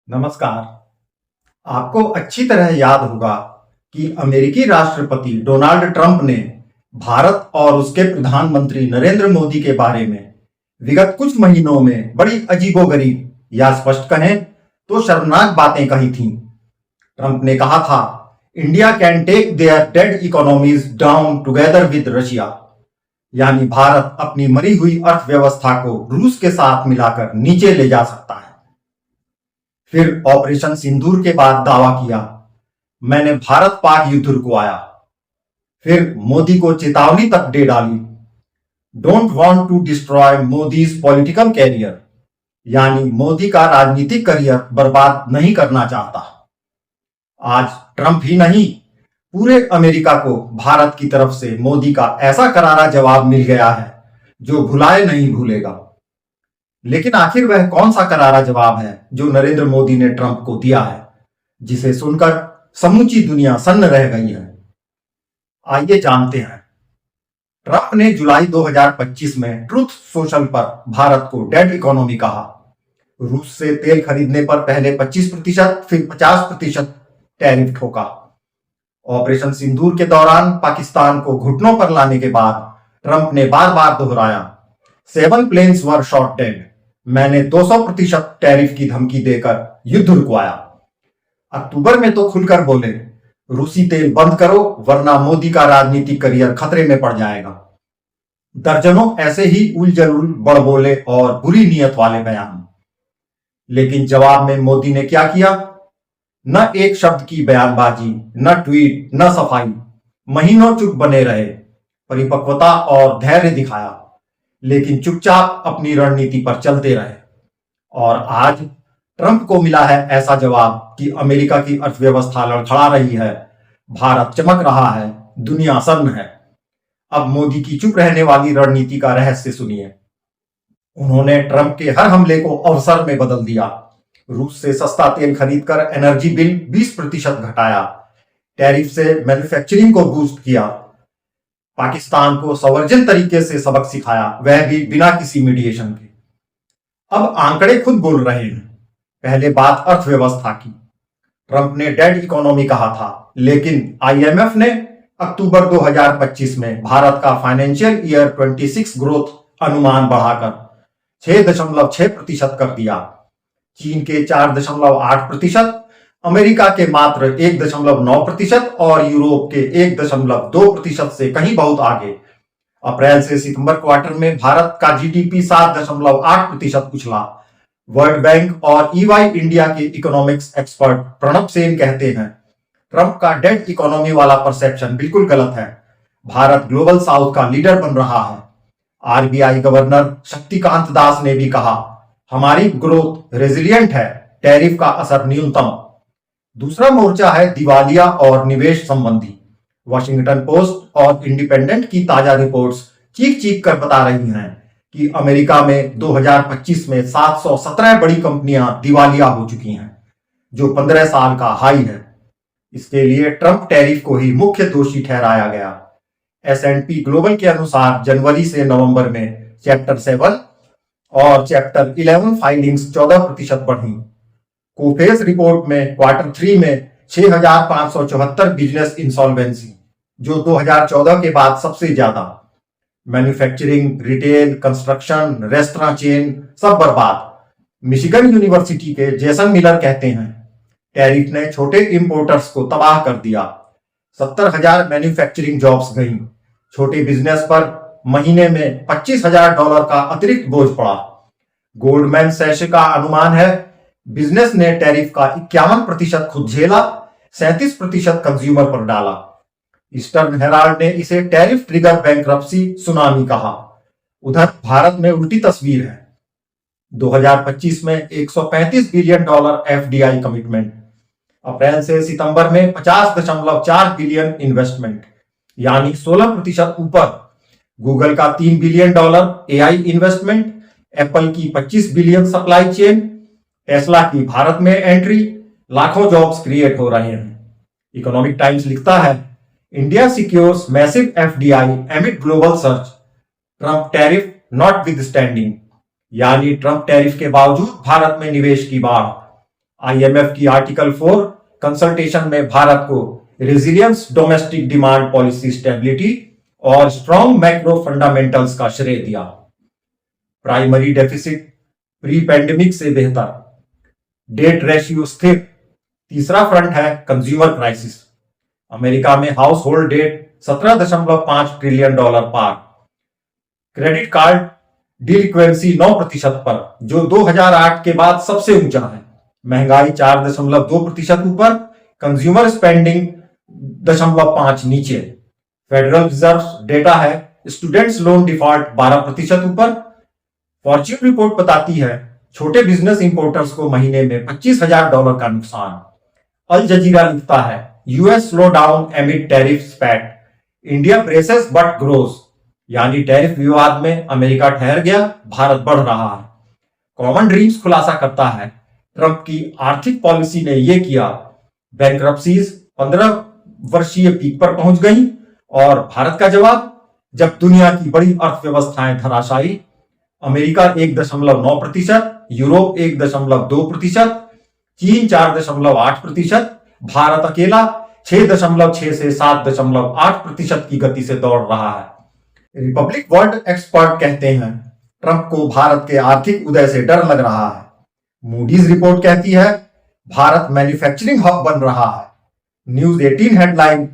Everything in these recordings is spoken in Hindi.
नमस्कार। आपको अच्छी तरह याद होगा कि अमेरिकी राष्ट्रपति डोनाल्ड ट्रंप ने भारत और उसके प्रधानमंत्री नरेंद्र मोदी के बारे में विगत कुछ महीनों में बड़ी अजीबोगरीब या स्पष्ट कहें तो शर्मनाक बातें कही थीं। ट्रंप ने कहा था, India can take their dead economies down together with Russia, यानी भारत अपनी मरी हुई अर्थव्यवस्था को रूस के साथ मिलाकर नीचे ले जा सकता है। फिर ऑपरेशन सिंदूर के बाद दावा किया, मैंने भारत पाक युद्ध रुकवाया। फिर मोदी को चेतावनी तक दे डाली, don't want to destroy Modi's political career, यानी मोदी का राजनीतिक करियर बर्बाद नहीं करना चाहता। आज ट्रंप ही नहीं, पूरे अमेरिका को भारत की तरफ से मोदी का ऐसा करारा जवाब मिल गया है जो भुलाए नहीं भूलेगा। लेकिन आखिर वह कौन सा करारा जवाब है जो नरेंद्र मोदी ने ट्रंप को दिया है, जिसे सुनकर समूची दुनिया सन्न रह गई है? आइए जानते हैं। ट्रंप ने जुलाई 2025 में ट्रूथ सोशल पर भारत को डेड इकोनॉमी कहा। रूस से तेल खरीदने पर पहले 25% फिर 50% टैरिफ ठोका। ऑपरेशन सिंदूर के दौरान पाकिस्तान को घुटनों पर लाने के बाद ट्रंप ने बार बार दोहराया, 7 प्लेन्स वर शॉट डेड, मैंने 200% टैरिफ की धमकी देकर युद्ध रुकवाया। अक्टूबर में तो खुलकर बोले, रूसी तेल बंद करो वरना मोदी का राजनीतिक करियर खतरे में पड़ जाएगा। दर्जनों ऐसे ही उलझुल बड़बोले और बुरी नीयत वाले बयान। लेकिन जवाब में मोदी ने क्या किया? न एक शब्द की बयानबाजी, न ट्वीट, न सफाई। महीनों चुप बने रहे, परिपक्वता और धैर्य दिखाया, लेकिन चुपचाप अपनी रणनीति पर चलते रहे। और आज ट्रंप को मिला है ऐसा जवाब कि अमेरिका की अर्थव्यवस्था लड़खड़ा रही है, भारत चमक रहा है, दुनिया सन्न है। अब मोदी की चुप रहने वाली रणनीति का रहस्य सुनिए। उन्होंने ट्रंप के हर हमले को अवसर में बदल दिया। रूस से सस्ता तेल खरीदकर एनर्जी बिल 20% घटाया, टैरिफ से मैन्युफैक्चरिंग को बूस्ट किया, पाकिस्तान को संवर्जन तरीके से सबक सिखाया, वह भी बिना किसी मीडिएशन के। अब आंकड़े खुद बोल रहे हैं। पहले बात अर्थव्यवस्था की। ट्रंप ने डेड इकोनॉमी कहा था, लेकिन आईएमएफ ने अक्टूबर 2025 में भारत का फाइनेंशियल ईयर 26 ग्रोथ अनुमान बढ़ाकर 6.6% कर दिया। चीन के 4.8%, अमेरिका के मात्र 1.9% और यूरोप के 1.2% से कहीं बहुत आगे। अप्रैल से सितंबर क्वार्टर में भारत का जीडीपी 7.8% उछला। वर्ल्ड बैंक और ईवाई इंडिया के इकोनॉमिक्स एक्सपर्ट प्रणब सेन कहते हैं, ट्रंप का डेड इकोनॉमी वाला परसेप्शन बिल्कुल गलत है। भारत ग्लोबल साउथ का लीडर बन रहा है। आरबीआई गवर्नर शक्तिकांत दास ने भी कहा, हमारी ग्रोथ रेजिलिएंट है, टैरिफ का असर न्यूनतम। दूसरा मोर्चा है दिवालिया और निवेश संबंधी। वॉशिंगटन पोस्ट और इंडिपेंडेंट की ताजा रिपोर्ट्स चीख चीख कर बता रही हैं कि अमेरिका में 2025 में 717 बड़ी कंपनियां दिवालिया हो चुकी हैं, जो 15 साल का हाई है। इसके लिए ट्रंप टैरिफ को ही मुख्य दोषी ठहराया गया। S&P ग्लोबल के अनुसार जनवरी से नवंबर में चैप्टर 7 और चैप्टर 11 फाइलिंग्स 14% बढ़ी। कोफेस रिपोर्ट में क्वार्टर 3 में 6,574 बिजनेस इंसॉल्वेंसी, जो 2014 के बाद सबसे ज्यादा। Manufacturing, retail, construction, restaurant chain सब बर्बाद। मिशिगन यूनिवर्सिटी के जेसन मिलर कहते हैं, टैरिफ ने छोटे इंपोर्टर्स को तबाह कर दिया। 70,000 मैन्युफैक्चरिंग जॉब्स गईं। छोटे बिजनेस पर महीने में $25,000 का अतिरिक्त बोझ पड़ा। गोल्डमैन सैश का अनुमान है, बिजनेस ने टैरिफ का 51% खुद झेला, 37% कंज्यूमर पर डाला। ईस्टर्न हेराल्ड ने इसे टैरिफ ट्रिगर बैंक्रप्सी सुनामी कहा। उधर भारत में उल्टी तस्वीर है। 2025 में $135 बिलियन एफडीआई कमिटमेंट। अप्रैल से सितंबर में 50.4 बिलियन इन्वेस्टमेंट, यानी 16% ऊपर। गूगल का $3 बिलियन एआई इन्वेस्टमेंट, एप्पल की 25 बिलियन सप्लाई चेन, टेस्ला की भारत में एंट्री, लाखों जॉब्स क्रिएट हो रहे हैं। इकोनॉमिक टाइम्स लिखता है, India secures massive FDI एमिड global search, Trump tariff not with standing, यानी ट्रंप टैरिफ के बावजूद भारत में निवेश की बाढ़। आईएमएफ की आर्टिकल 4 कंसल्टेशन में भारत को resilience, domestic demand policy stability और स्ट्रॉन्ग मैक्रो फंडामेंटल्स का श्रेय दिया। प्राइमरी डेफिसिट प्री पैंडेमिक से बेहतर, डेट रेशियो स्थिर। तीसरा फ्रंट है कंज्यूमर क्राइसिस। अमेरिका में household debt 17.5 trillion dollar पार। क्रेडिट कार्ड डिलिक्वेंसी 9% पर, जो 2008 के बाद सबसे ऊंचा है। महंगाई 4.2% ऊपर, कंज्यूमर स्पेंडिंग 0.5 नीचे। फेडरल रिजर्व डेटा है स्टूडेंट्स लोन डिफॉल्ट 12% ऊपर। फॉर्च्यून रिपोर्ट बताती है छोटे बिजनेस इंपोर्टर्स को महीने में $25,000 का नुकसान। अल जजीरा लिखता है US slow down एमिड tariff स्पैट, India braces but grows, यानी टैरिफ विवाद में अमेरिका ठहर गया, भारत बढ़ रहा है। कॉमन ड्रीम्स खुलासा करता है ट्रंप की आर्थिक पॉलिसी ने यह किया, बैंक्रप्सीज 15 वर्षीय पीक पर पहुंच गई। और भारत का जवाब, जब दुनिया की बड़ी अर्थव्यवस्थाएं धराशायी, अमेरिका 1.9%, यूरोप 1.2%, चीन 4.8%, भारत अकेला 6.6 से 7.8% की गति से दौड़ रहा है। रिपब्लिक वर्ल्ड एक्सपर्ट कहते हैं ट्रंप को भारत के आर्थिक उदय से डर लग रहा है। मूडीज रिपोर्ट कहती है भारत मैन्युफैक्चरिंग हब बन रहा है। न्यूज 18 हेडलाइन,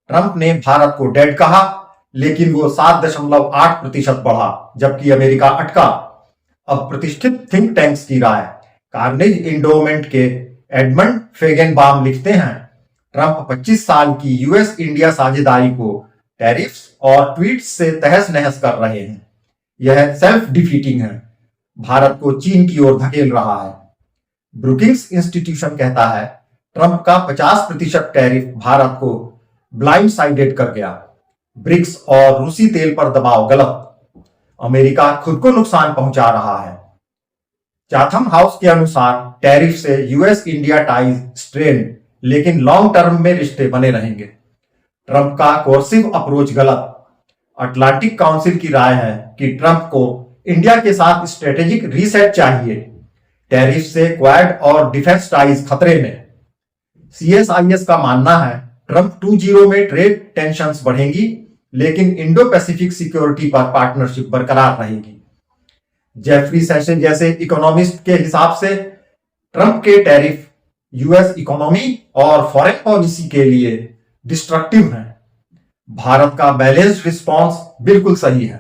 ट्रंप ने भारत को डेड कहा, लेकिन वो 7.8% बढ़ा, जबकि अमेरिका अटका। अब प्रतिष्ठित थिंक टैंक्स की राय, कार्नेज इंडोमेंट के एडमंड फेगेनबाम लिखते हैं ट्रंप 25 साल की यूएस इंडिया साझेदारी को टैरिफ्स और ट्वीट्स से तहस नहस कर रहे हैं। यह सेल्फ डिफीटिंग है, भारत को चीन की ओर धकेल रहा है। ब्रुकिंग्स इंस्टीट्यूशन कहता है ट्रंप का 50% टैरिफ भारत को ब्लाइंड साइडेड कर गया। ब्रिक्स और रूसी तेल पर दबाव गलत, अमेरिका खुद को नुकसान पहुंचा रहा है। चाथम हाउस के अनुसार टैरिफ से यूएस इंडिया टाइज स्ट्रेन, लेकिन लॉन्ग टर्म में रिश्ते बने रहेंगे। ट्रंप का कोर्सिव अप्रोच गलत, अटलांटिक काउंसिल की राय है कि ट्रंप को इंडिया के साथ स्ट्रेटेजिक रीसेट चाहिए। टैरिफ से क्वाड और डिफेंस टाइज खतरे में। सीएसआईएस का मानना है ट्रंप 2.0 में ट्रेड टेंशंस बढ़ेंगी, लेकिन इंडो पैसिफिक सिक्योरिटी पर पार्टनरशिप बरकरार रहेगी। जेफरी सेशन जैसे इकोनॉमिस्ट के हिसाब से ट्रंप के टैरिफ यूएस इकोनॉमी और फॉरेन पॉलिसी के लिए डिस्ट्रक्टिव हैं। भारत का बैलेंस्ड रिस्पांस बिल्कुल सही है।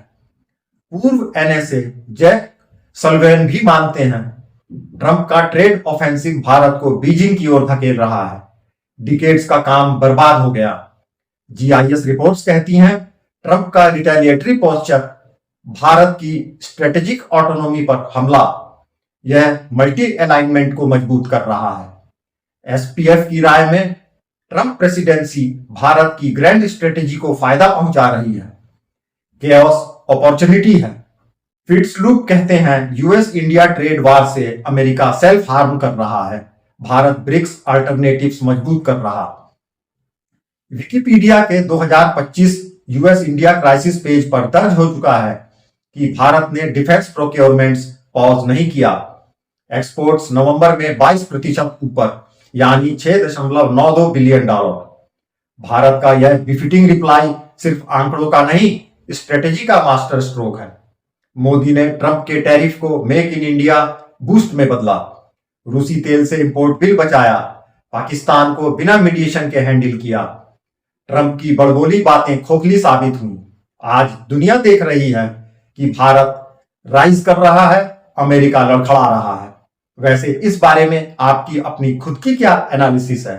पूर्व एनएसए जैक सल्वेन भी मानते हैं ट्रंप का ट्रेड ऑफेंसिव भारत को बीजिंग की ओर धकेल रहा है। डिकेड्स का काम बर्बाद हो गया। जीआईएस रिपोर्ट्स कहती हैं ट्रंप का रिटेलिएटरी पोस्चर भारत की स्ट्रेटेजिक ऑटोनॉमी पर हमला, यह मल्टी अलाइनमेंट को मजबूत कर रहा है। एसपीएफ की राय में ट्रंप प्रेसिडेंसी भारत की ग्रैंड स्ट्रेटेजी को फायदा पहुंचा रही है। केओस अपॉर्चुनिटी है। फिट्सलूप कहते हैं यूएस इंडिया ट्रेड वार से अमेरिका सेल्फ हार्म कर रहा है, भारत ब्रिक्स अल्टरनेटिव्स मजबूत कर रहा। विकिपीडिया के 2025 यूएस इंडिया क्राइसिस पेज पर दर्ज हो चुका है कि भारत ने डिफेंस प्रोक्योरमेंट्स पॉज नहीं किया। एक्सपोर्ट्स नवंबर में 22% ऊपर, यानी $6.92 बिलियन। भारत का यह बिफिटिंग रिप्लाई सिर्फ आंकड़ों का नहीं, स्ट्रेटेजी का मास्टर स्ट्रोक है। मोदी ने ट्रंप के टैरिफ को मेक इन इंडिया बूस्ट में बदला, रूसी तेल से इंपोर्ट बिल बचाया, पाकिस्तान को बिना मीडिएशन के हैंडल किया। ट्रंप की बड़बोली बातें खोखली साबित हुई। आज दुनिया देख रही है कि भारत राइज कर रहा है, अमेरिका लड़खड़ा रहा है। वैसे इस बारे में आपकी अपनी खुद की क्या एनालिसिस है?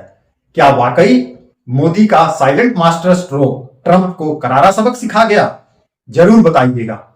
क्या वाकई मोदी का साइलेंट मास्टर स्ट्रोक ट्रंप को करारा सबक सिखा गया? जरूर बताइएगा।